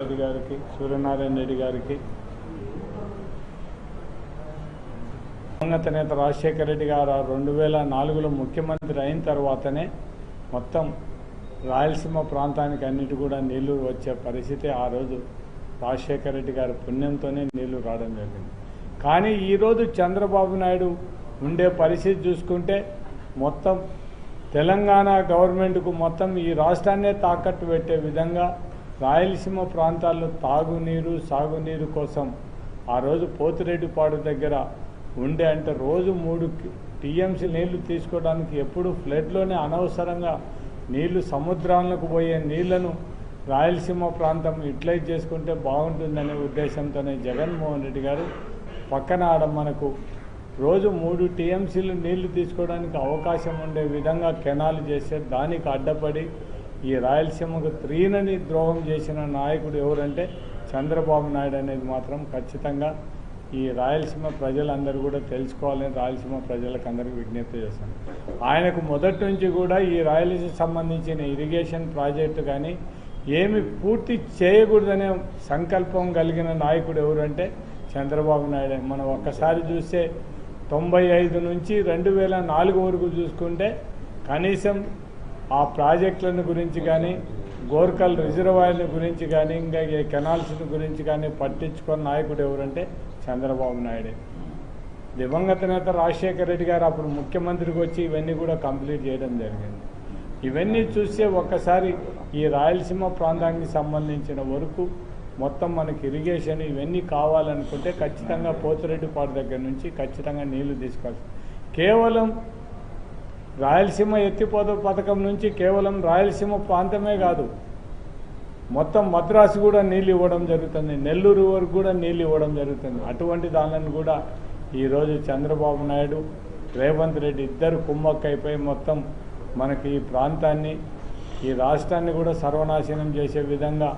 రెడ్డి గారికి, సూర్యనారాయణ రెడ్డి గారికి, దివంగత నేత రాజశేఖర రెడ్డి గారు 2004లో ముఖ్యమంత్రి అయిన తర్వాతనే మొత్తం రాయలసీమ ప్రాంతానికి అన్నిటి కూడా నీళ్లు వచ్చే పరిస్థితి ఆ రోజు రాజశేఖర రెడ్డి గారి పుణ్యంతోనే నీళ్లు రావడం జరిగింది. కానీ ఈరోజు చంద్రబాబు నాయుడు ఉండే పరిస్థితి చూసుకుంటే మొత్తం తెలంగాణ గవర్నమెంట్కు మొత్తం ఈ రాష్ట్రాన్నే తాకట్టు పెట్టే విధంగా రాయలసీమ ప్రాంతాల్లో తాగునీరు సాగునీరు కోసం ఆ రోజు పోతిరెడ్డిపాడు దగ్గర ఉండే అంటే రోజు 3 టీఎంసీ నీళ్లు తీసుకోవడానికి ఎప్పుడు ఫ్లడ్లోనే అనవసరంగా నీళ్లు సముద్రాలకు పోయే నీళ్లను రాయలసీమ ప్రాంతం యూటిలైజ్ చేసుకుంటే బాగుంటుందనే ఉద్దేశంతోనే జగన్మోహన్ రెడ్డి గారు పక్కన ఆడ మనకు రోజు 3 టీఎంసీలు నీళ్లు తీసుకోవడానికి అవకాశం ఉండే విధంగా కెనాలు చేస్తే దానికి అడ్డపడి ఈ రాయలసీమకు త్రీనని ద్రోహం చేసిన నాయకుడు ఎవరంటే చంద్రబాబు నాయుడు అనేది మాత్రం ఖచ్చితంగా ఈ రాయలసీమ ప్రజలందరూ కూడా తెలుసుకోవాలని రాయలసీమ ప్రజలకు అందరికీ విజ్ఞప్తి చేస్తాను. ఆయనకు మొదటి నుంచి కూడా ఈ రాయలసీమ సంబంధించిన ఇరిగేషన్ ప్రాజెక్టు కానీ ఏమి పూర్తి చేయకూడదనే సంకల్పం కలిగిన నాయకుడు ఎవరంటే చంద్రబాబు నాయుడు. మనం ఒక్కసారి చూస్తే 95 నుంచి 2004 వరకు చూసుకుంటే కనీసం ఆ ప్రాజెక్టులను గురించి కానీ గోర్కల్ రిజర్వాయర్ల గురించి కానీ ఇంకా ఈ కెనాల్స్ గురించి కానీ పట్టించుకున్న నాయకుడు ఎవరంటే చంద్రబాబు నాయుడే. దివంగత నేత రాజశేఖర రెడ్డి గారు అప్పుడు ముఖ్యమంత్రికి వచ్చి ఇవన్నీ కూడా కంప్లీట్ చేయడం జరిగింది. ఇవన్నీ చూస్తే ఒక్కసారి ఈ రాయలసీమ ప్రాంతానికి సంబంధించిన వరకు మొత్తం మనకి ఇరిగేషన్ ఇవన్నీ కావాలనుకుంటే ఖచ్చితంగా పోతిరెడ్డిపాడు దగ్గర నుంచి ఖచ్చితంగా నీళ్లు తీసుకోవాలి. కేవలం రాయలసీమ ఎత్తిపోత పథకం నుంచి కేవలం రాయలసీమ ప్రాంతమే కాదు, మొత్తం మద్రాసు కూడా నీళ్ళు ఇవ్వడం జరుగుతుంది, నెల్లూరు వరకు కూడా నీళ్ళు ఇవ్వడం జరుగుతుంది. అటువంటి దానిని కూడా ఈరోజు చంద్రబాబు నాయుడు రేవంత్ రెడ్డి ఇద్దరు కుమ్మక్కైపోయి మొత్తం మనకి ఈ ప్రాంతాన్ని ఈ రాష్ట్రాన్ని కూడా సర్వనాశనం చేసే విధంగా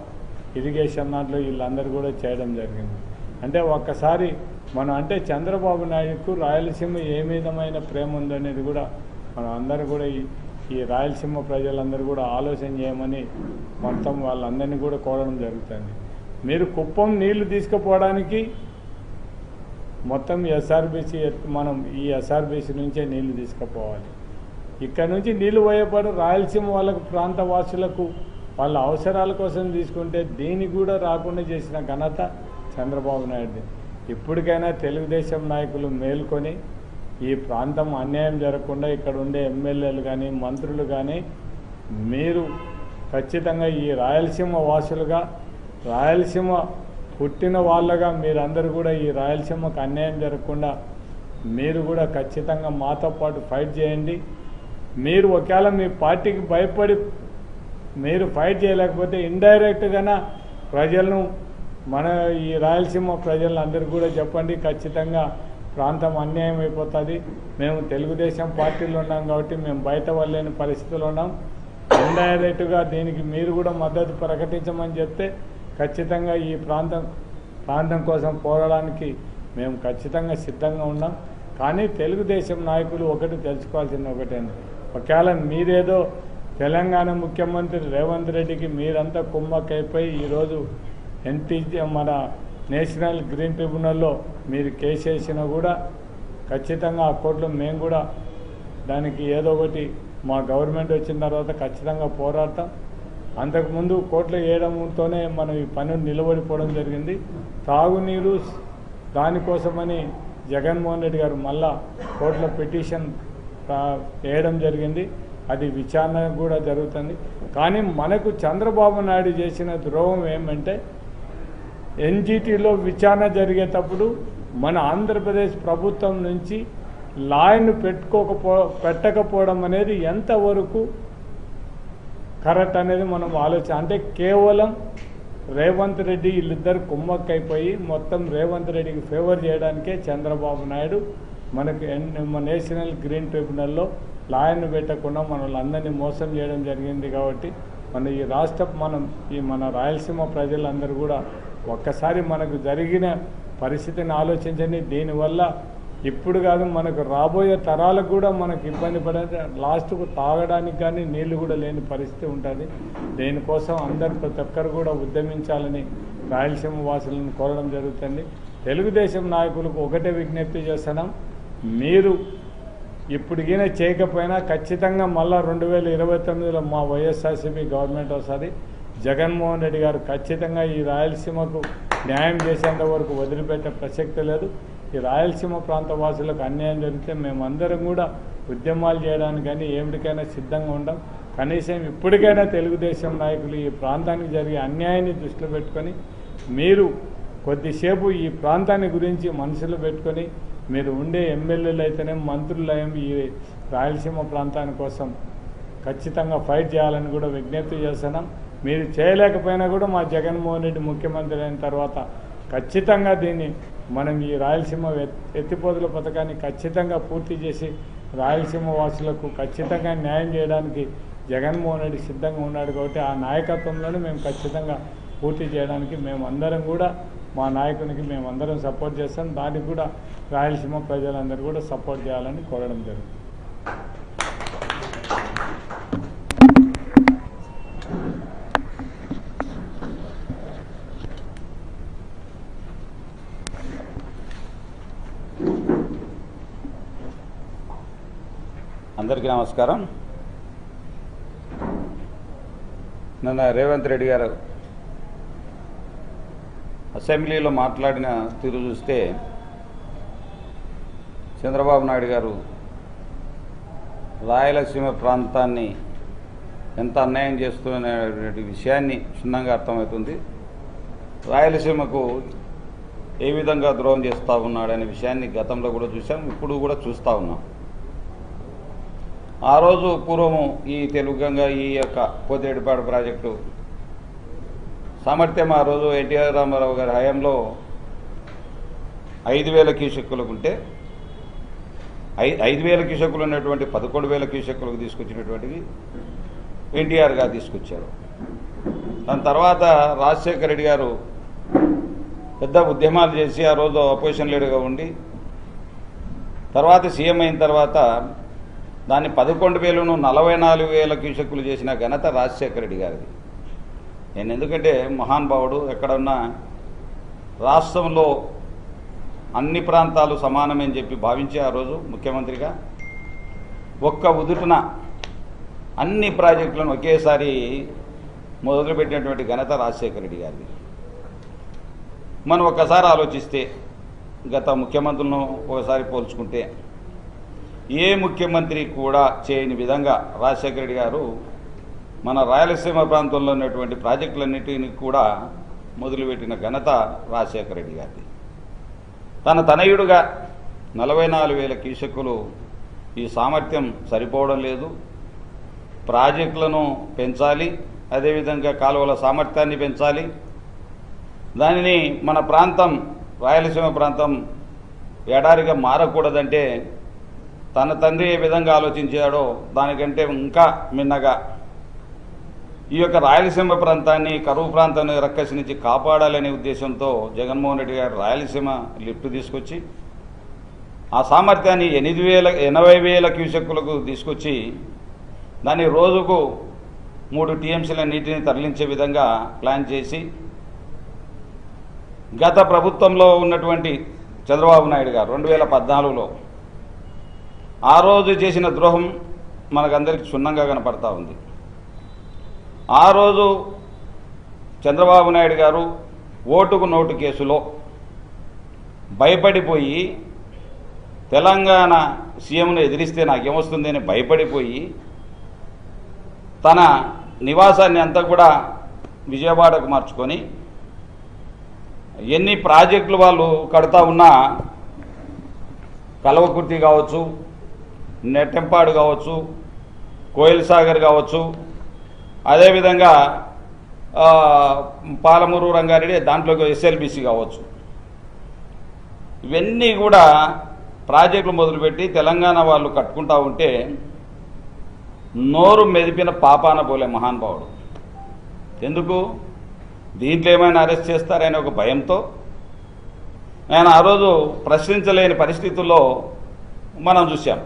ఇరిగేషన్ దాంట్లో వీళ్ళందరూ కూడా చేయడం జరిగింది. అంటే ఒక్కసారి మనం అంటే చంద్రబాబు నాయుడుకు రాయలసీమ ఏ విధమైన ప్రేమ ఉందనేది కూడా మనం అందరూ కూడా ఈ రాయలసీమ ప్రజలందరూ కూడా ఆలోచన చేయమని మొత్తం వాళ్ళందరినీ కూడా కోరడం జరుగుతుంది. మీరు కుప్పం నీళ్లు తీసుకుపోవడానికి మొత్తం ఎస్ఆర్బీసీ మనం ఈ ఎస్ఆర్బీసీ నుంచే నీళ్లు తీసుకుపోవాలి. ఇక్కడ నుంచి నీళ్లు పోయేపాటు రాయలసీమ వాళ్ళకు ప్రాంత వాసులకు వాళ్ళ అవసరాల కోసం తీసుకుంటే దీనికి కూడా రాకుండా చేసిన ఘనత చంద్రబాబు నాయుడుది. ఇప్పటికైనా తెలుగుదేశం నాయకులు మేల్కొని ఈ ప్రాంతం అన్యాయం జరగకుండా ఇక్కడ ఉండే ఎమ్మెల్యేలు కానీ మంత్రులు కానీ మీరు ఖచ్చితంగా ఈ రాయలసీమ వాసులుగా రాయలసీమ పుట్టిన వాళ్ళగా మీరందరూ కూడా ఈ రాయలసీమకు అన్యాయం జరగకుండా మీరు కూడా ఖచ్చితంగా మాతో పాటు ఫైట్ చేయండి. మీరు ఒకవేళ మీ పార్టీకి భయపడి మీరు ఫైట్ చేయలేకపోతే ఇండైరెక్ట్గానే ప్రజలను మన ఈ రాయలసీమ ప్రజలందరూ కూడా చెప్పండి, ఖచ్చితంగా ప్రాంతం అన్యాయం అయిపోతుంది. మేము తెలుగుదేశం పార్టీలో ఉన్నాం కాబట్టి మేము బయట వెళ్ళలేని పరిస్థితుల్లో ఉన్నాం. ఇండైరెక్ట్గా దీనికి మీరు కూడా మద్దతు ప్రకటించమని చెప్తే ఖచ్చితంగా ఈ ప్రాంతం కోసం పోరాడానికి మేము ఖచ్చితంగా సిద్ధంగా ఉన్నాం. కానీ తెలుగుదేశం నాయకులు ఒకటి తెలుసుకోవాల్సింది ఒకటేంది, ఒకవేళ మీరేదో తెలంగాణ ముఖ్యమంత్రి రేవంత్ రెడ్డికి మీరంతా కుమ్మక్కైపోయి ఈరోజు మన నేషనల్ గ్రీన్ ట్రిబ్యునల్లో మీరు కేసు వేసినా కూడా ఖచ్చితంగా ఆ కోర్టులో మేము కూడా దానికి ఏదో ఒకటి మా గవర్నమెంట్ వచ్చిన తర్వాత ఖచ్చితంగా పోరాడతాం. అంతకుముందు కోర్టులో వేయడంతోనే మనం ఈ పని నిలబడిపోవడం జరిగింది. తాగునీరు దానికోసమని జగన్మోహన్ రెడ్డి గారు మళ్ళా కోర్టులో పిటిషన్ వేయడం జరిగింది. అది విచారణ కూడా జరుగుతుంది. కానీ మనకు చంద్రబాబు నాయుడు చేసిన ద్రోహం ఏమంటే ఎన్జిటిలో విచారణ జరిగేటప్పుడు మన ఆంధ్రప్రదేశ్ ప్రభుత్వం నుంచి లాయను పెట్టకపోవడం అనేది ఎంతవరకు కరెక్ట్ అనేది మనం ఆలోచన. అంటే కేవలం రేవంత్ రెడ్డి వీళ్ళిద్దరు కుమ్మక్కైపోయి మొత్తం రేవంత్ రెడ్డికి ఫేవర్ చేయడానికే చంద్రబాబు నాయుడు మనకు నేషనల్ గ్రీన్ ట్రిబ్యునల్లో లాయను పెట్టకుండా మనల్ని మోసం చేయడం జరిగింది. కాబట్టి మన రాయలసీమ ప్రజలందరూ కూడా ఒక్కసారి మనకు జరిగిన పరిస్థితిని ఆలోచించండి. దీనివల్ల ఇప్పుడు కాదు మనకు రాబోయే తరాలకు కూడా మనకు ఇబ్బంది పడే లాస్ట్కు తాగడానికి కానీ నీళ్లు కూడా లేని పరిస్థితి ఉంటుంది. దీనికోసం అందరు ప్రతి ఒక్కరు కూడా ఉద్యమించాలని రాయలసీమ వాసులను కోరడం జరుగుతుంది. తెలుగుదేశం నాయకులకు ఒకటే విజ్ఞప్తి చేస్తున్నాం, మీరు ఇప్పటికైనా చేయకపోయినా ఖచ్చితంగా మళ్ళా 2029లో మా వైఎస్ఆర్సీపీ గవర్నమెంట్ వస్తుంది. జగన్మోహన్ రెడ్డి గారు ఖచ్చితంగా ఈ రాయలసీమకు న్యాయం చేసేంత వరకు వదిలిపెట్టే ప్రసక్తి లేదు. ఈ రాయలసీమ ప్రాంత వాసులకు అన్యాయం జరిగితే మేమందరం కూడా ఉద్యమాలు చేయడానికి కానీ ఏమిటికైనా సిద్ధంగా ఉండం. కనీసం ఇప్పటికైనా తెలుగుదేశం నాయకులు ఈ ప్రాంతానికి జరిగే అన్యాయాన్ని దృష్టిలో పెట్టుకొని మీరు కొద్దిసేపు ఈ ప్రాంతాన్ని గురించి మనసులో పెట్టుకొని మీరు ఉండే ఎమ్మెల్యేలు అయితేనే మంత్రులయం ఈ రాయలసీమ ప్రాంతాని కోసం ఖచ్చితంగా ఫైట్ చేయాలని కూడా విజ్ఞప్తి చేస్తున్నాం. మీరు చేయలేకపోయినా కూడా మా జగన్మోహన్ రెడ్డి ముఖ్యమంత్రి అయిన తర్వాత ఖచ్చితంగా దీన్ని మనం ఈ రాయలసీమ ఎత్తిపోతుల పథకాన్ని ఖచ్చితంగా పూర్తి చేసి రాయలసీమ వాసులకు ఖచ్చితంగా న్యాయం చేయడానికి జగన్మోహన్ రెడ్డి సిద్ధంగా ఉన్నాడు. కాబట్టి ఆ నాయకత్వంలోనే మేము ఖచ్చితంగా పూర్తి చేయడానికి మేమందరం కూడా మా నాయకునికి మేమందరం సపోర్ట్ చేస్తాం. దానికి కూడా రాయలసీమ ప్రజలందరూ కూడా సపోర్ట్ చేయాలని కోరడం జరుగుతుంది. అందరికీ నమస్కారం. నిన్న రేవంత్ రెడ్డి గారు అసెంబ్లీలో మాట్లాడిన తీరు చూస్తే చంద్రబాబు నాయుడు గారు రాయలసీమ ప్రాంతాన్ని ఎంత అన్యాయం చేస్తున్న విషయాన్ని క్షుణ్ణంగా అర్థమవుతుంది. రాయలసీమకు ఏ విధంగా ద్రోహం చేస్తూ ఉన్నాడనే విషయాన్ని గతంలో కూడా చూసాం, ఇప్పుడు కూడా చూస్తూ ఉన్నాం. ఆ రోజు పూర్వము ఈ తెలుగుగంగ ఈ యొక్క పోతిరెడ్డిపాడు ప్రాజెక్టు సామర్థ్యం ఆ రోజు ఎన్టీఆర్ రామారావు గారి హయాంలో 5,000 క్యూసెక్కులకు ఉంటే 5,000 క్యూసెక్కులు ఉన్నటువంటి 11,000 క్యూసెక్కులకు తీసుకొచ్చినటువంటిది ఎన్టీఆర్ గారు తీసుకొచ్చారు. దాని తర్వాత రాజశేఖర రెడ్డి గారు పెద్ద ఉద్యమాలు చేసి ఆ రోజు అపోజిషన్ లీడర్గా ఉండి తర్వాత సీఎం అయిన తర్వాత దాన్ని 11,000ను 44,000 క్యూసెక్కులు చేసిన ఘనత రాజశేఖర రెడ్డి గారిది. నేను ఎందుకంటే మహానుభావుడు, ఎక్కడున్నా రాష్ట్రంలో అన్ని ప్రాంతాలు సమానమని చెప్పి భావించి ఆ రోజు ముఖ్యమంత్రిగా ఒక్క ఉదుటున అన్ని ప్రాజెక్టులను ఒకేసారి మొదలుపెట్టినటువంటి ఘనత రాజశేఖర రెడ్డి గారిది. మనం ఒక్కసారి ఆలోచిస్తే గత ముఖ్యమంత్రులను ఒకసారి పోల్చుకుంటే ఏ ముఖ్యమంత్రి కూడా చేయని విధంగా రాజశేఖర రెడ్డి గారు మన రాయలసీమ ప్రాంతంలో ఉన్నటువంటి ప్రాజెక్టులన్నిటిని కూడా మొదలుపెట్టిన ఘనత రాజశేఖర రెడ్డి గారిది. తన తనయుడుగా 44,000 క్యూసెక్కులు ఈ సామర్థ్యం సరిపోవడం లేదు, ప్రాజెక్టులను పెంచాలి, అదేవిధంగా కాలువల సామర్థ్యాన్ని పెంచాలి, దానిని మన ప్రాంతం రాయలసీమ ప్రాంతం ఎడారిగా మారకూడదంటే తన తండ్రి ఏ విధంగా ఆలోచించాడో దానికంటే ఇంకా మిన్నగా ఈ యొక్క రాయలసీమ ప్రాంతాన్ని కరువు ప్రాంతాన్ని రక్కసి నుంచి కాపాడాలనే ఉద్దేశంతో జగన్మోహన్ రెడ్డి గారు రాయలసీమ లిఫ్ట్ తీసుకొచ్చి ఆ సామర్థ్యాన్ని 80,000 క్యూసెక్కులకు తీసుకొచ్చి దాన్ని రోజుకు 3 టీఎంసీల నీటిని తరలించే విధంగా ప్లాన్ చేసి గత ప్రభుత్వంలో ఉన్నటువంటి చంద్రబాబు నాయుడు గారు 2014లో ఆ రోజు చేసిన ద్రోహం మనకందరికీ క్షుణ్ణంగా కనపడతా ఉంది. ఆ రోజు చంద్రబాబు నాయుడు గారు ఓటుకు నోటు కేసులో భయపడిపోయి తెలంగాణ సీఎంను ఎదిరిస్తే నాకేమొస్తుందని భయపడిపోయి తన నివాసాన్ని అంతా కూడా విజయవాడకు మార్చుకొని ఎన్ని ప్రాజెక్టులు వాళ్ళు కడతా ఉన్నా కల్వకుర్తి కావచ్చు, నెట్టెంపాడు కావచ్చు, కోయిల్ సాగర్ కావచ్చు, అదేవిధంగా పాలమూరు రంగారెడ్డి దాంట్లోకి ఎస్ఎల్బీసీ కావచ్చు, ఇవన్నీ కూడా ప్రాజెక్టులు మొదలుపెట్టి తెలంగాణ వాళ్ళు కట్టుకుంటా ఉంటే నోరు మెదిపిన పాపాన పోలే మహానుభావుడు. ఎందుకు దీంట్లో ఏమైనా అరెస్ట్ చేస్తారనే ఒక భయంతో ఆయన ఆ రోజు ప్రశ్నించలేని పరిస్థితుల్లో మనం చూసాం.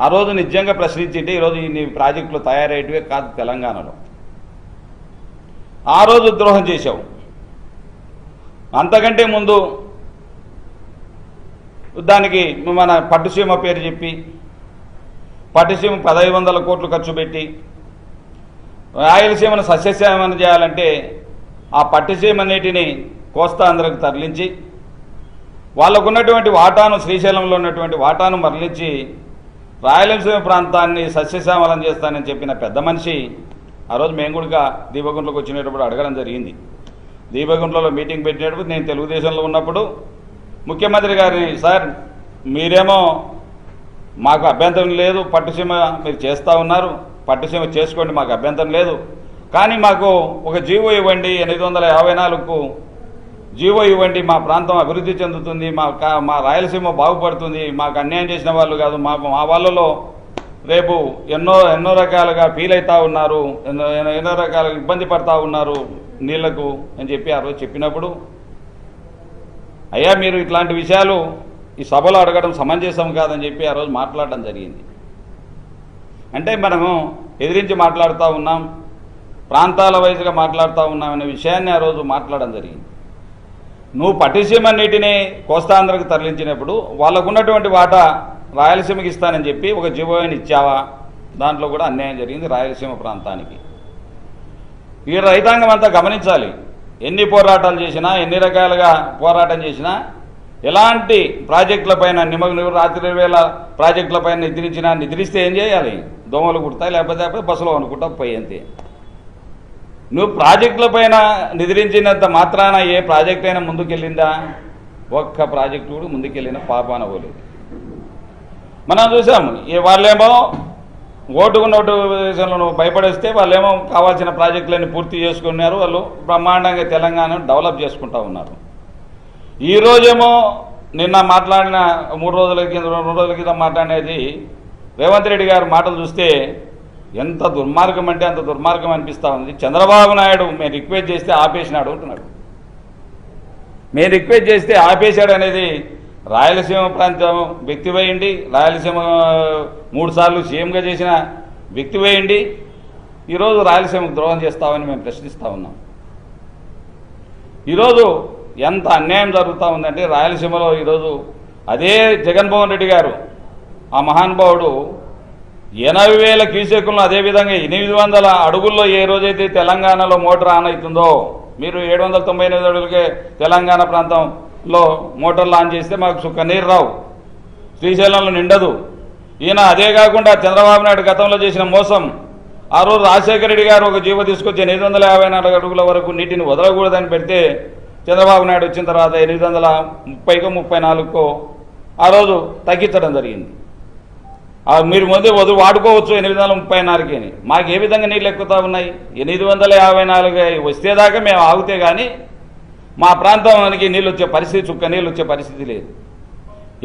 ఆ రోజు నిజంగా ప్రశ్నించింటే ఈరోజు ఇన్ని ప్రాజెక్టులు తయారయ్యేటివే కాదు తెలంగాణలో. ఆ రోజు ద్రోహం చేశావు. అంతకంటే ముందు దానికి మన పట్టుసీమ పేరు చెప్పి పట్టుసీమ 1500 కోట్లు ఖర్చు పెట్టి రాయలసీమను సస్యశ్యామం చేయాలంటే ఆ పట్టుసీమ నీటిని కోస్తాంధ్రకు తరలించి వాళ్ళకు ఉన్నటువంటి వాటాను, శ్రీశైలంలో ఉన్నటువంటి వాటాను మరలించి రాయలసీమ ప్రాంతాన్ని సస్యశ్యామలం చేస్తానని చెప్పిన పెద్ద మనిషి ఆ రోజు మేము కూడా దీపగుంట్లోకి వచ్చినప్పుడు అడగడం జరిగింది. దీపగుంట్లలో మీటింగ్ పెట్టినప్పుడు నేను తెలుగుదేశంలో ఉన్నప్పుడు ముఖ్యమంత్రి గారిని, సార్ మీరేమో మాకు అభ్యంతరం లేదు, పట్టుసీమ మీరు చేస్తూ ఉన్నారు, పట్టుసీమ చేసుకోండి, మాకు అభ్యంతరం లేదు, కానీ మాకు ఒక జీవో ఇవ్వండి, 854కు జీవో ఇవ్వండి, మా ప్రాంతం అభివృద్ధి చెందుతుంది, మా రాయలసీమ బాగుపడుతుంది, మాకు అన్యాయం చేసిన వాళ్ళు కాదు, మా వాళ్ళలో రేపు ఎన్నో రకాలుగా ఫీల్ అవుతూ ఉన్నారు, ఎన్నో రకాలుగా ఇబ్బంది పడుతూ ఉన్నారు నీళ్లకు అని చెప్పి ఆ రోజు చెప్పినప్పుడు, అయ్యా మీరు ఇట్లాంటి విషయాలు ఈ సభలో అడగడం సమంజసం కాదని చెప్పి ఆ రోజు మాట్లాడడం జరిగింది. అంటే మనము ఎదిరించి మాట్లాడుతూ ఉన్నాం, ప్రాంతాల వైజ్గా మాట్లాడుతూ ఉన్నాం అనే విషయాన్ని ఆ రోజు మాట్లాడడం జరిగింది. నువ్వు పట్టిసీమ నీటిని కోస్తాంధ్రకు తరలించినప్పుడు వాళ్ళకు ఉన్నటువంటి వాటా రాయలసీమకి ఇస్తానని చెప్పి ఒక జీవోని ఇచ్చావా? దాంట్లో కూడా అన్యాయం జరిగింది రాయలసీమ ప్రాంతానికి. ఈ రైతాంగం అంతా గమనించాలి. ఎన్ని పోరాటాలు చేసినా, ఎన్ని రకాలుగా పోరాటం చేసినా, ఎలాంటి ప్రాజెక్టులపైన రాత్రి వేళ ప్రాజెక్టులపైన నిద్రిస్తే ఏం చేయాలి? దోమలు కుడతాయి, లేకపోతే బస్సులో అనుకుంటా పోయి అంతే. నువ్వు ప్రాజెక్టులపైన నిద్రించినంత మాత్రాన ఏ ప్రాజెక్ట్ అయినా ముందుకెళ్ళిందా? ఒక్క ప్రాజెక్టు కూడా ముందుకెళ్ళిన పాపాన పోలేదు. మనం చూసాం, వాళ్ళేమో ఓటుకు నోటు విషయంలో భయపడేస్తే వాళ్ళేమో కావాల్సిన ప్రాజెక్టులన్నీ పూర్తి చేసుకున్నారు, వాళ్ళు బ్రహ్మాండంగా తెలంగాణను డెవలప్ చేసుకుంటూ ఉన్నారు. ఈరోజేమో నిన్న మాట్లాడిన 2 రోజుల కింద మాట్లాడేది రేవంత్ రెడ్డి గారి మాటలు చూస్తే ఎంత దుర్మార్గం అంటే అంత దుర్మార్గం అనిపిస్తూ ఉంది. చంద్రబాబు నాయుడు మేము రిక్వెస్ట్ చేస్తే ఆపేసినాడు అంటున్నాడు. మేము రిక్వెస్ట్ చేస్తే ఆపేశాడు అనేది రాయలసీమ ప్రాంతం వ్యక్తి వేయండి, రాయలసీమ 3 సార్లు సీఎంగా చేసిన వ్యక్తి వేయండి, ఈరోజు రాయలసీమకు ద్రోహం చేస్తామని మేము ప్రశ్నిస్తూ ఉన్నాం. ఈరోజు ఎంత అన్యాయం జరుగుతూ ఉందంటే రాయలసీమలో ఈరోజు అదే జగన్మోహన్ రెడ్డి గారు ఆ మహానుభావుడు 80,000 క్యూసెక్కులను అదేవిధంగా 800 అడుగుల్లో ఏ రోజైతే తెలంగాణలో మోటార్ ఆన్ అవుతుందో, మీరు 798 అడుగులకే తెలంగాణ ప్రాంతంలో మోటార్లు ఆన్ చేస్తే మాకు సుక్క నీరు రావు, శ్రీశైలంలో నిండదు. ఈయన అదే కాకుండా చంద్రబాబు నాయుడు గతంలో చేసిన మోసం, ఆ రోజు రాజశేఖర రెడ్డి గారు ఒక జీవో తీసుకొచ్చి 854 అడుగుల వరకు నీటిని వదలకూడదని పెడితే చంద్రబాబు నాయుడు వచ్చిన తర్వాత 830కో 34కో ఆ రోజు తగ్గించడం జరిగింది. మీరు ముందే వాడుకోవచ్చు 834కి. మాకు ఏ విధంగా నీళ్ళు ఎక్కుతూ ఉన్నాయి? 854 వస్తేదాకా మేము ఆగితే కానీ మా ప్రాంతానికి నీళ్ళు వచ్చే పరిస్థితి, చుక్క నీళ్ళు వచ్చే పరిస్థితి లేదు.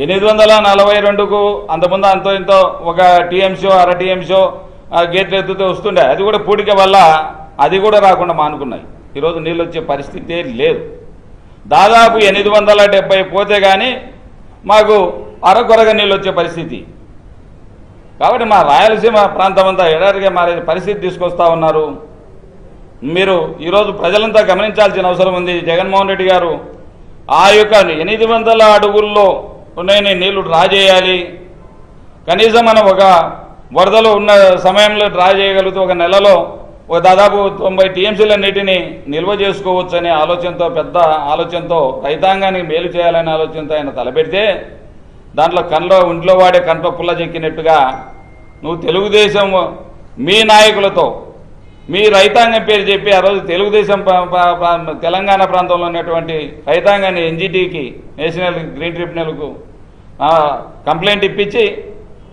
842కు అంతకుముందు అంతో ఇంతో ఒక టీఎంసీ అర టీఎంసీ గేట్లు ఎత్తుతే వస్తుండే, అది కూడా పూడిక వల్ల అది కూడా రాకుండా మానుకున్నాయి. ఈరోజు నీళ్ళు వచ్చే పరిస్థితే లేదు. దాదాపు 870 పోతే కానీ మాకు అరకొరగా నీళ్ళు వచ్చే పరిస్థితి. కాబట్టి మా రాయలసీమ ప్రాంతం అంతా ఎడారిగా మారే పరిస్థితి తీసుకొస్తా ఉన్నారు. మీరు ఈరోజు ప్రజలంతా గమనించాల్సిన అవసరం ఉంది. జగన్మోహన్ రెడ్డి గారు ఆ యొక్క 800 అడుగుల్లో నీళ్లు డ్రా చేయాలి, కనీసం మనం ఒక వరదలు ఉన్న సమయంలో డ్రా చేయగలిగితే ఒక నెలలో ఒక దాదాపు 90 టీఎంసీల నీటిని నిల్వ చేసుకోవచ్చు అనే ఆలోచనతో, పెద్ద ఆలోచనతో, రైతాంగానికి మేలు చేయాలనే ఆలోచనతో ఆయన తలపెడితే దాంట్లో ఇంట్లో వాడే కంట్లో పుల్ల చెక్కినట్టుగా నువ్వు తెలుగుదేశం మీ నాయకులతో మీ రైతాంగం పేరు చెప్పి ఆ రోజు తెలుగుదేశం తెలంగాణ ప్రాంతంలో ఉన్నటువంటి రైతాంగాన్ని ఎన్జిటికి, నేషనల్ గ్రీన్ ట్రిబ్యునల్కు కంప్లైంట్ ఇప్పించి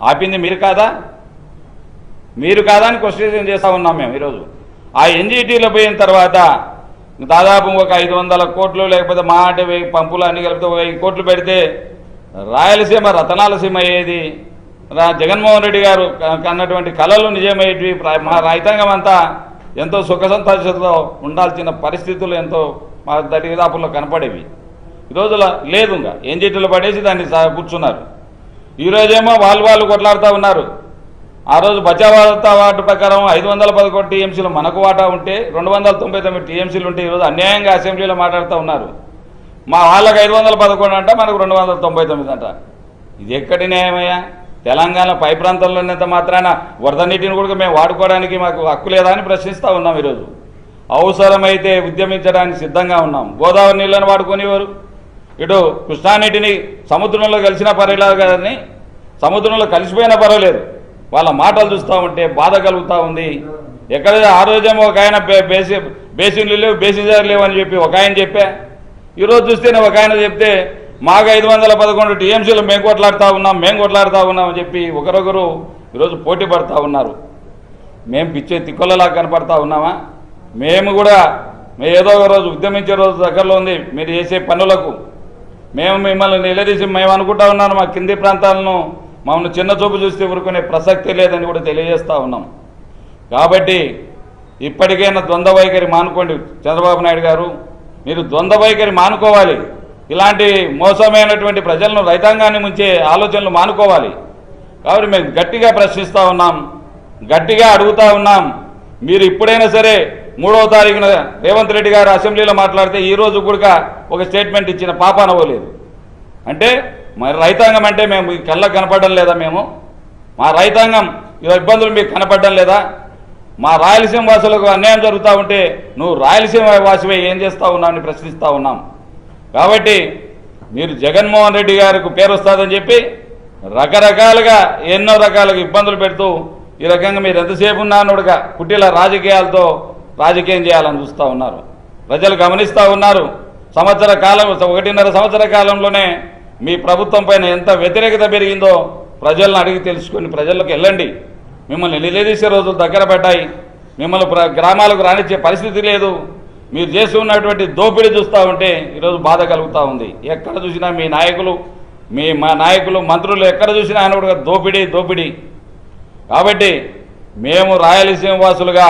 ఆపింది మీరు కాదా? మీరు కాదా అని క్వశ్చన్ చేస్తూ ఉన్నాం మేము. ఈరోజు ఆ ఎన్జిటీలో పోయిన తర్వాత దాదాపు ఒక 500 కోట్లు లేకపోతే మా అంటే 1000 పంపులు అన్ని కలిపితే 1000 కోట్లు పెడితే రాయలసీమ రతనాల సీమ అయ్యేది. జగన్మోహన్ రెడ్డి గారు కన్నటువంటి కళలు నిజమయ్యేటివి. మా రైతాంగం అంతా ఎంతో సుఖ సంతోషంతో ఉండాల్సిన పరిస్థితులు ఎంతో మా దరిదాపుల్లో కనపడేవి. ఈరోజు లేదు, ఇంకా ఏం చేతులు పడేసి దాన్ని కూర్చున్నారు. ఈరోజేమో వాళ్ళు కొట్లాడుతూ ఉన్నారు. ఆ రోజు బచావాటా వాటి ప్రకారం 511 టీఎంసీలు మనకు వాటా ఉంటే 299 టీఎంసీలు ఉంటే ఈరోజు అన్యాయంగా అసెంబ్లీలో మాట్లాడుతూ ఉన్నారు. మా వాళ్ళకి 511 అంట, మనకు 299 అంట. ఇది ఎక్కడి న్యాయమయ్యా? తెలంగాణ పై ప్రాంతంలో ఉన్నంత మాత్రాన వరద నీటిని కూడా మేము వాడుకోవడానికి మాకు హక్కు లేదా అని ప్రశ్నిస్తూ ఉన్నాం. ఈరోజు అవసరమైతే ఉద్యమించడానికి సిద్ధంగా ఉన్నాం. గోదావరి నీళ్ళను వాడుకునేవారు, ఇటు కృష్ణానీటిని సముద్రంలో కలిసినా పర్వాలేదు కానీ సముద్రంలో కలిసిపోయినా పర్వాలేదు. వాళ్ళ మాటలు చూస్తూ ఉంటే బాధ కలుగుతూ ఉంది. ఎక్కడ ఆ రోజేమో ఒక ఆయన బేసిన్లు లేవు, బేసిన్లు లేవు అని చెప్పి ఒక ఆయన చెప్పా. ఈరోజు చూస్తేనే ఒక ఆయన చెప్తే మాకు 511 టీఎంసీలు మేము కొట్లాడుతూ ఉన్నాం అని చెప్పి ఒకరొకరు ఈరోజు పోటీ పడుతూ ఉన్నారు. మేము పిచ్చే తిక్కులలా కనపడతా ఉన్నామా? మేము కూడా ఏదో ఒక రోజు ఉద్యమించే రోజు దగ్గరలో ఉంది. మీరు చేసే పనులకు మేము మిమ్మల్ని నిలదీసి మేము అనుకుంటా ఉన్నాను, మా కింది ప్రాంతాలను మమ్మల్ని చిన్న చూపు చూస్తే ఊరుకునే ప్రసక్తి లేదని కూడా తెలియజేస్తూ ఉన్నాం. కాబట్టి ఇప్పటికైనా ద్వంద్వ వైఖరి మానుకోండి. చంద్రబాబు నాయుడు గారు, మీరు ద్వంద్వ వైఖరి మానుకోవాలి. ఇలాంటి మోసమైనటువంటి ప్రజలను, రైతాంగాన్ని ముంచే ఆలోచనలు మానుకోవాలి. కాబట్టి మేము గట్టిగా ప్రశ్నిస్తూ ఉన్నాం, గట్టిగా అడుగుతూ ఉన్నాం. మీరు ఇప్పుడైనా సరే 3వ తారీఖున రేవంత్ రెడ్డి గారు అసెంబ్లీలో మాట్లాడితే ఈరోజు కూడా ఒక స్టేట్మెంట్ ఇచ్చిన పాపాన పోలేదు. అంటే మరి రైతాంగం అంటే మేము కళ్ళకు కనపడడం లేదా? మా రైతాంగం ఇబ్బందులు మీకు కనపడడం లేదా? మా రాయలసీమ వాసులకు అన్యాయం జరుగుతూ ఉంటే నువ్వు రాయలసీమ వాసివే ఏం చేస్తూ ఉన్నావు అని ప్రశ్నిస్తూ ఉన్నాం. కాబట్టి మీరు జగన్మోహన్ రెడ్డి గారికి పేరు వస్తుందని చెప్పి రకరకాలుగా ఎన్నో రకాలుగా ఇబ్బందులు పెడుతూ ఈ రకంగా మీరు ఎంతసేపు ఉన్నానుడుగా కుటీల రాజకీయాలతో రాజకీయం చేయాలని చూస్తూ ఉన్నారు. ప్రజలు గమనిస్తూ ఉన్నారు. 1.5 సంవత్సర కాలంలోనే మీ ప్రభుత్వం పైన ఎంత వ్యతిరేకత పెరిగిందో ప్రజలను అడిగి తెలుసుకొని ప్రజల్లోకి వెళ్ళండి. మిమ్మల్ని నిలదీసే రోజులు దగ్గర పడ్డాయి. మిమ్మల్ని గ్రామాలకు రానిచ్చే పరిస్థితి లేదు. మీరు చేసి ఉన్నటువంటి దోపిడీ చూస్తూ ఉంటే ఈరోజు బాధ కలుగుతూ ఉంది. ఎక్కడ చూసినా మా నాయకులు మంత్రులు ఎక్కడ చూసినా ఆయన కూడా దోపిడీ. కాబట్టి మేము రాయలసీమ వాసులుగా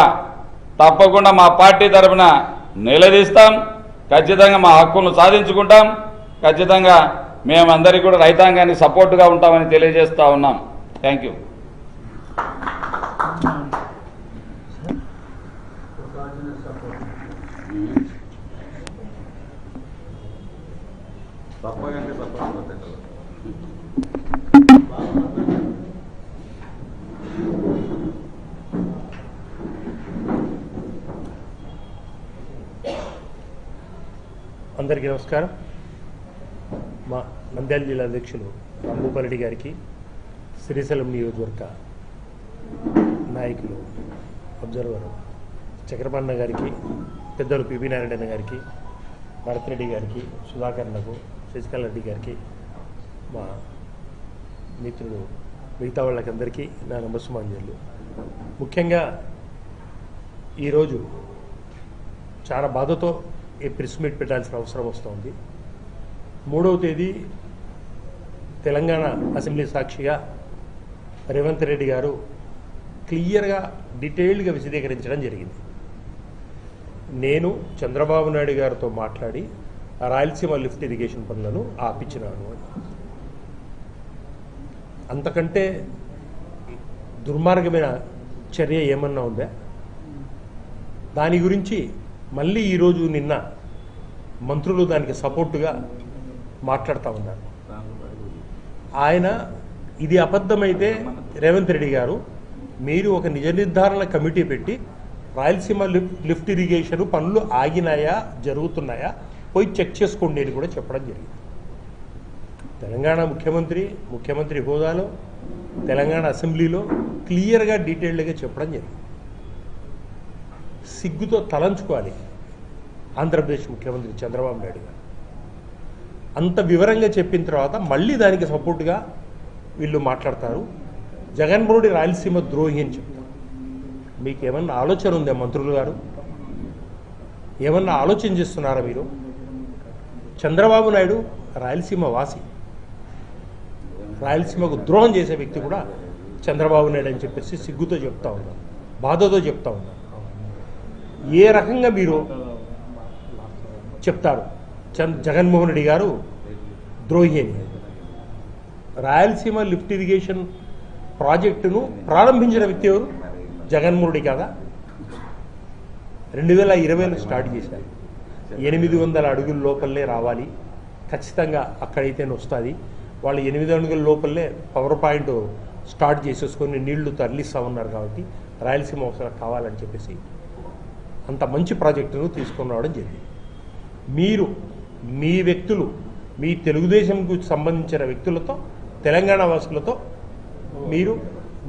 తప్పకుండా మా పార్టీ తరఫున నిలదీస్తాం. ఖచ్చితంగా మా హక్కులను సాధించుకుంటాం. ఖచ్చితంగా మేమందరికీ కూడా రైతాంగానికి సపోర్టుగా ఉంటామని తెలియజేస్తూ ఉన్నాం. Thank you. అందరికీ నమస్కారం. మా నంద్యాల జిల్లా అధ్యక్షులు రాంభూపాల్ గారికి, శ్రీశైలం నియోజకవర్గ నాయకులు అబ్జర్వర్ చక్రపాణ గారికి, పెద్దలు పివి నారాయణ గారికి, భరత్ రెడ్డి గారికి, సుధాకర్లకు, శశికళ రెడ్డి గారికి, మా మిత్రులు మిగతా వాళ్ళకందరికీ నా నమస్సుమాంజలు. ముఖ్యంగా ఈరోజు చాలా బాధతో ఈ ప్రెస్ మీట్ పెట్టాల్సిన అవసరం వస్తుంది. 3వ తేదీ తెలంగాణ అసెంబ్లీ సాక్షిగా రేవంత్ రెడ్డి గారు క్లియర్గా డీటెయిల్డ్గా విశదీకరించడం జరిగింది. నేను చంద్రబాబు నాయుడు గారితో మాట్లాడి రాయలసీమ లిఫ్ట్ ఇరిగేషన్ పనులను ఆపించినాను. అంతకంటే దుర్మార్గమైన చర్య ఏమన్నా ఉందా? దాని గురించి మళ్ళీ ఈరోజు నిన్న మంత్రులు దానికి సపోర్టుగా మాట్లాడుతూ ఉన్నారు. ఆయన ఇది అబద్ధమైతే రేవంత్ రెడ్డి గారు మీరు ఒక నిజ నిర్ధారణ కమిటీ పెట్టి రాయలసీమ లిఫ్ట్ ఇరిగేషన్ పనులు ఆగినాయా, జరుగుతున్నాయా పోయి చెక్ చేసుకోండి అని కూడా చెప్పడం జరిగింది. తెలంగాణ ముఖ్యమంత్రి హోదాలో తెలంగాణ అసెంబ్లీలో క్లియర్గా డీటెయిల్డ్గా చెప్పడం జరిగింది. సిగ్గుతో తలంచుకోవాలి ఆంధ్రప్రదేశ్ ముఖ్యమంత్రి చంద్రబాబు నాయుడు గారు. అంత వివరంగా చెప్పిన తర్వాత మళ్ళీ దానికి సపోర్టుగా వీళ్ళు మాట్లాడతారు. జగన్మోహన్ రెడ్డి రాయలసీమ ద్రోహి అని చెప్తారు. మీకు ఏమన్నా ఆలోచన ఉందా మంత్రులు గారు? ఏమన్నా ఆలోచన చేస్తున్నారా మీరు? చంద్రబాబు నాయుడు రాయలసీమ వాసి, రాయలసీమకు ద్రోహం చేసే వ్యక్తి కూడా చంద్రబాబు నాయుడు అని చెప్పేసి సిగ్గుతో చెప్తా ఉన్నారు, బాధతో చెప్తా ఉన్నారు. ఏ రకంగా మీరు చెప్తారు? జగన్మోహన్ రెడ్డి గారు ద్రోహి అని. రాయలసీమ లిఫ్ట్ ఇరిగేషన్ ప్రాజెక్టును ప్రారంభించిన వ్యక్తి ఎవరు? జగన్మోహన్ రెడ్డి కాదా? 2020లో స్టార్ట్ చేశారు. 800 అడుగుల లోపలే రావాలి, ఖచ్చితంగా అక్కడైతేనే వస్తుంది. వాళ్ళు 800 అడుగుల లోపలే పవర్ పాయింట్ స్టార్ట్ చేసేసుకొని నీళ్లు తరలిస్తూ ఉన్నారు. కాబట్టి రాయలసీమ అవసరం కావాలని చెప్పేసి అంత మంచి ప్రాజెక్టును తీసుకొని రావడం జరిగింది. మీరు మీ వ్యక్తులు, మీ తెలుగుదేశంకు సంబంధించిన వ్యక్తులతో, తెలంగాణ వాసులతో మీరు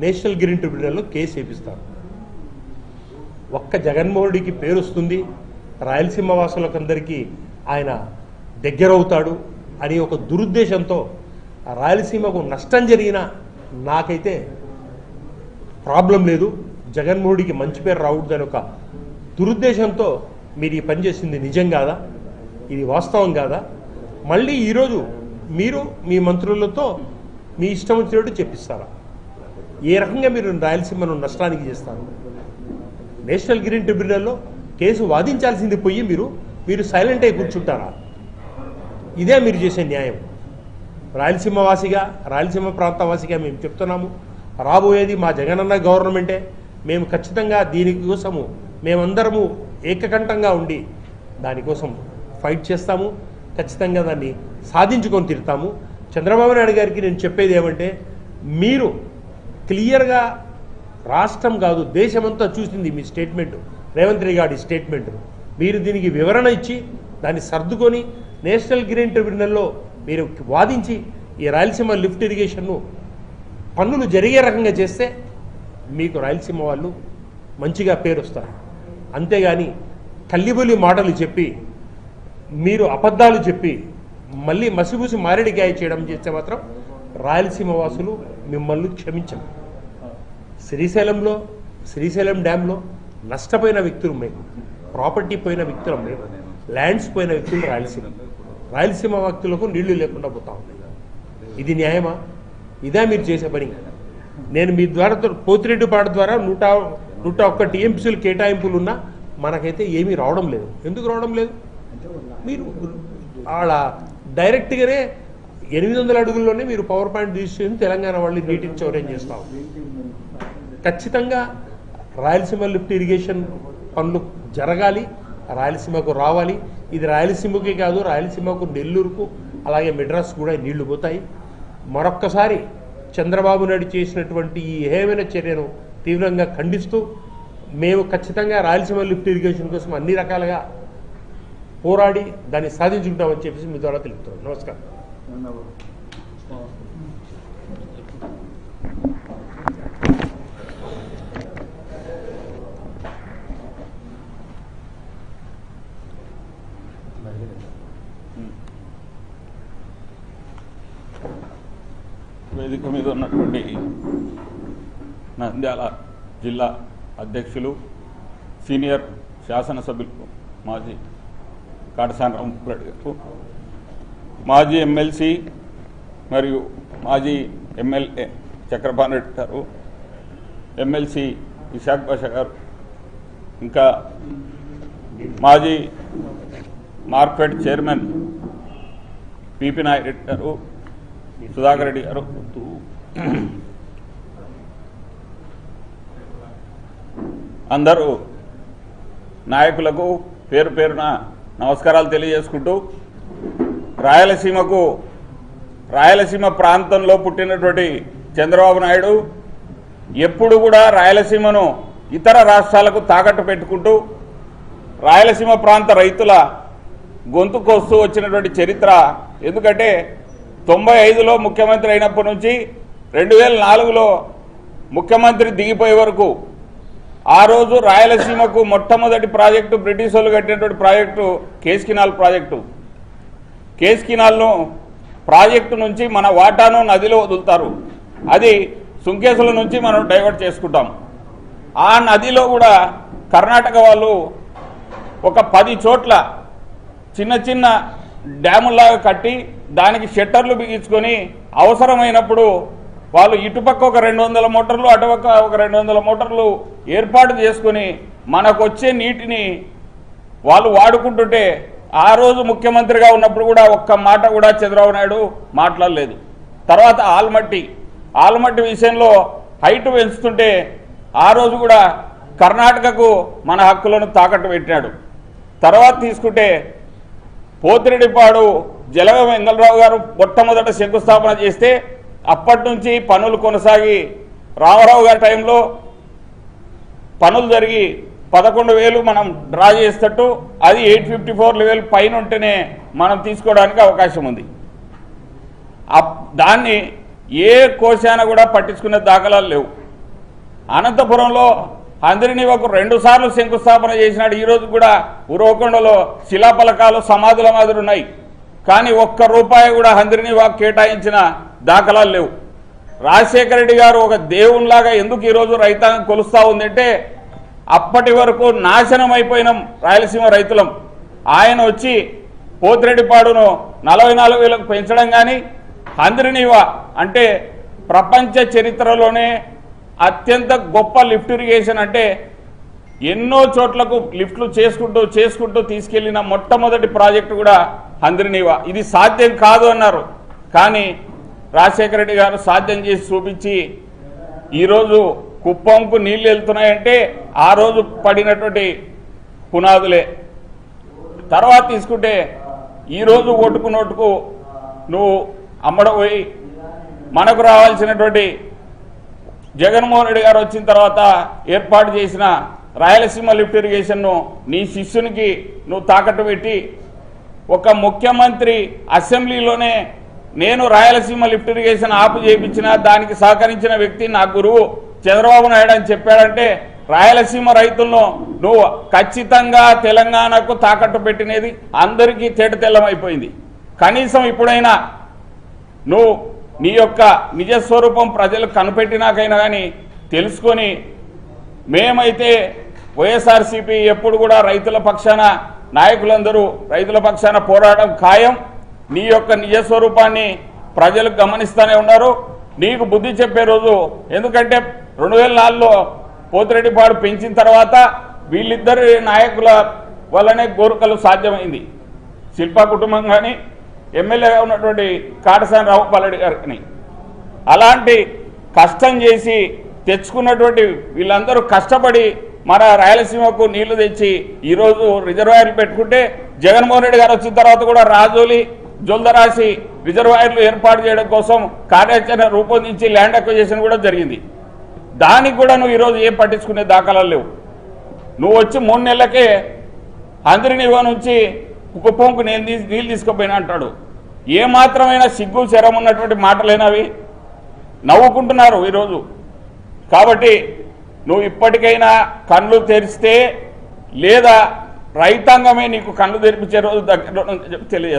నేషనల్ గ్రీన్ ట్రిబ్యునల్లో కేసు వేపిస్తారు. ఒక్క జగన్మోహన్ రెడ్డికి పేరు వస్తుంది, రాయలసీమ వాసులకందరికీ ఆయన దగ్గరవుతాడు అని ఒక దురుద్దేశంతో రాయలసీమకు నష్టం జరిగినా నాకైతే ప్రాబ్లం లేదు. జగన్మోహన్ రెడ్డికి మంచి పేరు రావద్దని ఒక దురుద్దేశంతో మీరు ఈ పని చేసింది నిజం కాదా? ఇది వాస్తవం కాదా? మళ్ళీ ఈరోజు మీరు మీ మంత్రులతో మీ ఇష్టం వచ్చినట్టు చెప్పిస్తారా? ఏ రకంగా మీరు రాయలసీమను నష్టానికి చేస్తారు? నేషనల్ గ్రీన్ ట్రిబ్యునల్లో కేసు వాదించాల్సింది పోయి మీరు సైలెంట్ అయి కూర్చుంటారా? ఇదే మీరు చేసే న్యాయం? రాయలసీమ వాసిగా, రాయలసీమ ప్రాంతవాసిగా మేము చెప్తున్నాము, రాబోయేది మా జగనన్న గవర్నమెంటే. మేము ఖచ్చితంగా దీనికోసము మేమందరము ఏకకంఠంగా ఉండి దానికోసం ఫైట్ చేస్తాము. ఖచ్చితంగా దాన్ని సాధించుకొని తిరుతాము. చంద్రబాబు నాయుడు గారికి నేను చెప్పేది ఏమంటే, మీరు క్లియర్గా రాష్ట్రం కాదు దేశమంతా చూసింది మీ స్టేట్మెంట్, రేవంత్ రెడ్డి గారి స్టేట్మెంట్. మీరు దీనికి వివరణ ఇచ్చి దాన్ని సర్దుకొని నేషనల్ గ్రీన్ ట్రిబ్యునల్లో మీరు వాదించి ఈ రాయలసీమ లిఫ్ట్ ఇరిగేషన్ను పన్నులు జరిగే రకంగా చేస్తే మీకు రాయలసీమ వాళ్ళు మంచిగా పేరు వస్తారు. అంతేగాని కల్లిబొలి మాటలు చెప్పి, మీరు అబద్ధాలు చెప్పి మళ్ళీ మసిబూసి మారేడికాయ చేయడం చేస్తే మాత్రం రాయలసీమ వాసులు మిమ్మల్ని క్షమించరు. శ్రీశైలం డ్యాంలో నష్టపోయిన వ్యక్తులు మేము, ప్రాపర్టీ పోయిన వ్యక్తులు మేము, ల్యాండ్స్ పోయిన వ్యక్తులు రాయలసీమ వ్యక్తులకు నీళ్లు లేకుండా పోతా ఉన్నాయి. ఇది న్యాయమా? ఇదే మీరు చేసే పని? నేను మీ ద్వారా పోతిరెడ్డిపాట ద్వారా 101 టీఎంసీలు కేటాయింపులు ఉన్నా మనకైతే ఏమీ రావడం లేదు. ఎందుకు రావడం లేదు? మీరు ఆడ డైరెక్ట్గానే 800 అడుగుల్లోనే మీరు పవర్ పాయింట్ తీసుకుని తెలంగాణ వాళ్ళు నీటిని చౌర్యం చేస్తాం. ఖచ్చితంగా రాయలసీమ లిఫ్ట్ ఇరిగేషన్ పనులు జరగాలి, రాయలసీమకు రావాలి. ఇది రాయలసీమకే కాదు, రాయలసీమకు, నెల్లూరుకు, అలాగే మెడ్రాస్ కూడా నీళ్లు పోతాయి. మరొక్కసారి చంద్రబాబు నాయుడు చేసినటువంటి ఈ హేమైన చర్యను తీవ్రంగా ఖండిస్తూ మేము ఖచ్చితంగా రాయలసీమ లిఫ్ట్ ఇరిగేషన్ కోసం అన్ని రకాలుగా పోరాడి దాన్ని సాధించుకుంటామని చెప్పేసి మీ ద్వారా తెలుపుతున్నాను. నమస్కారం. వేదిక మీద ఉన్నటువంటి నంద్యాల జిల్లా అధ్యక్షులు, సీనియర్ శాసనసభ్యులు మాజీ కాటసాని రాంరెడ్డి గారు, మాజీ ఎమ్మెల్సీ మరియు మాజీ ఎమ్మెల్యే చక్రపాణి రెడ్డి గారు, ఎమ్మెల్సీ ఇషాక్ బాషా గారు, ఇంకా మాజీ మార్కెట్ చైర్మన్ పిపి నాయరెడ్డి గారు, సుధాకర్ రెడ్డి గారు, అందరూ నాయకులకు పేరు పేరున నమస్కారాలు తెలియజేసుకుంటూ, రాయలసీమ ప్రాంతంలో పుట్టినటువంటి చంద్రబాబు నాయుడు ఎప్పుడు కూడా రాయలసీమను ఇతర రాష్ట్రాలకు తాకట్టు పెట్టుకుంటూ రాయలసీమ ప్రాంత రైతుల గొంతు కోస్తూ వచ్చినటువంటి చరిత్ర. ఎందుకంటే 95లో ముఖ్యమంత్రి అయినప్పటి నుంచి 2004లో ముఖ్యమంత్రి దిగిపోయే వరకు ఆ రోజు రాయలసీమకు మొట్టమొదటి ప్రాజెక్టు బ్రిటిష్ వాళ్ళు కట్టినటువంటి project KC canal project. KC కెనాల్ను ప్రాజెక్టు నుంచి మన వాటాను నదిలో వదులుతారు. అది సుంకేసుల నుంచి మనం డైవర్ట్ చేసుకుంటాం. ఆ నదిలో కూడా కర్ణాటక వాళ్ళు ఒక 10 చోట్ల చిన్న చిన్న డ్యాములాగా కట్టి దానికి షట్టర్లు బిగించుకొని అవసరమైనప్పుడు వాళ్ళు ఇటుపక్క ఒక 200 మోటార్లు, అటుపక్క ఒక 200 మోటార్లు ఏర్పాటు చేసుకొని మనకు వచ్చే నీటిని వాళ్ళు వాడుకుంటుంటే ఆ రోజు ముఖ్యమంత్రిగా ఉన్నప్పుడు కూడా ఒక్క మాట కూడా చంద్రబాబు నాయుడు మాట్లాడలేదు. తర్వాత ఆల్మట్టి విషయంలో హైట్ పెంచుతుంటే ఆ రోజు కూడా కర్ణాటకకు మన హక్కులను తాకట్టు పెట్టాడు. తర్వాత తీసుకుంటే పోతిరెడ్డిపాడు జలగ వెంగళరావు గారు మొట్టమొదట శంకుస్థాపన చేస్తే అప్పటి నుంచి పనులు కొనసాగి రామారావు గారి టైంలో పనులు జరిగి 11,000 మనం డ్రా చేసేటట్టు అది 854 లెవెల్ పైన ఉంటేనే మనం తీసుకోవడానికి అవకాశం ఉంది. దాన్ని ఏ కోశాన కూడా పట్టించుకునే దాఖలాలు లేవు. అనంతపురంలో హంద్రినీవాకు 2 సార్లు శంకుస్థాపన చేసినాడు. ఈరోజు కూడా ఉరవకొండలో శిలాఫలకాలు సమాధుల మాదిరి ఉన్నాయి. కానీ ఒక్క రూపాయి కూడా హంద్రినీవాకు కేటాయించిన దాఖలాలు లేవు. రాజశేఖర రెడ్డి గారు ఒక దేవునిలాగా ఎందుకు ఈరోజు రైతాంగం కొలుస్తూ ఉందంటే అప్పటి వరకు నాశనం అయిపోయినాం రాయలసీమ రైతులం. ఆయన వచ్చి పోతిరెడ్డిపాడును 44,000కు పెంచడం కానీ హంద్రినీవా అంటే ప్రపంచ చరిత్రలోనే అత్యంత గొప్ప లిఫ్ట్ ఇరిగేషన్ అంటే ఎన్నో చోట్లకు లిఫ్ట్లు చేసుకుంటూ తీసుకెళ్లిన మొట్టమొదటి ప్రాజెక్టు కూడా హంద్రినీవా. ఇది సాధ్యం కాదు అన్నారు. కానీ రాజశేఖర రెడ్డి గారు సాధ్యం చేసి చూపించి ఈరోజు కుప్పంకు నీళ్లు వెళ్తున్నాయంటే ఆ రోజు పడినటువంటి పునాదులే. తర్వాత తీసుకుంటే ఈరోజు ఓటుకు నువ్వు అమ్మడపోయి మనకు రావాల్సినటువంటి జగన్మోహన్ రెడ్డి గారు వచ్చిన తర్వాత ఏర్పాటు చేసిన రాయలసీమ లిఫ్ట్ ఇరిగేషన్ను నీ శిష్యునికి నువ్వు తాకట్టు పెట్టి ఒక ముఖ్యమంత్రి అసెంబ్లీలోనే నేను రాయలసీమ లిఫ్ట్ ఇరిగేషన్ ఆపు చేయించిన దానికి సహకరించిన వ్యక్తి నా గురువు చంద్రబాబు నాయుడు అని చెప్పాడంటే రాయలసీమ రైతులను నువ్వు ఖచ్చితంగా తెలంగాణకు తాకట్టు పెట్టినది అందరికీ తేటతెల్లమైపోయింది. కనీసం ఇప్పుడైనా నువ్వు నీ యొక్క నిజస్వరూపం ప్రజలకు కనిపెట్టినాకైనా కానీ తెలుసుకొని మేమైతే వైఎస్ఆర్సీపీ ఎప్పుడు కూడా రైతుల పక్షాన నాయకులందరూ రైతుల పక్షాన పోరాటం ఖాయం. నీ యొక్క నిజస్వరూపాన్ని ప్రజలు గమనిస్తూనే ఉన్నారు. నీకు బుద్ధి చెప్పే రోజు ఎందుకంటే 2004లో పోతిరెడ్డిపాడు పెంచిన తర్వాత వీళ్ళిద్దరి నాయకుల వల్లనే గోరుకలు సాధ్యమైంది. శిల్పా కుటుంబం కానీ ఎమ్మెల్యేగా ఉన్నటువంటి కాటసాని రావుపాలరెడ్డి గారిని అలాంటి కష్టం చేసి తెచ్చుకున్నటువంటి వీళ్ళందరూ కష్టపడి మన రాయలసీమకు నీళ్లు తెచ్చి ఈరోజు రిజర్వాయర్లు పెట్టుకుంటే జగన్మోహన్ రెడ్డి గారు వచ్చిన తర్వాత కూడా రాజోలి జొల్దరాసి రిజర్వాయర్లు ఏర్పాటు చేయడం కోసం కార్యాచరణ రూపొందించి ల్యాండ్ అక్విజిషన్ కూడా జరిగింది. దానికి కూడా నువ్వు ఈరోజు ఏం పట్టించుకునే దాఖలాలు లేవు. నువ్వు వచ్చి 3 నెలలకే హంద్రినీవా నుంచి కుప్పంకు నీళ్ళు తీసుకుపోయినా అంటాడు. ఏమాత్రమైనా సిగ్గు శరం ఉన్నటువంటి మాటలేనవి నవ్వుకుంటున్నారు ఈరోజు. కాబట్టి నువ్వు ఇప్పటికైనా కళ్ళు తెరిస్తే లేదా రైతాంగమే నీకు కళ్ళు తెరిపించే రోజు దగ్గర తెలియజేస్తాను.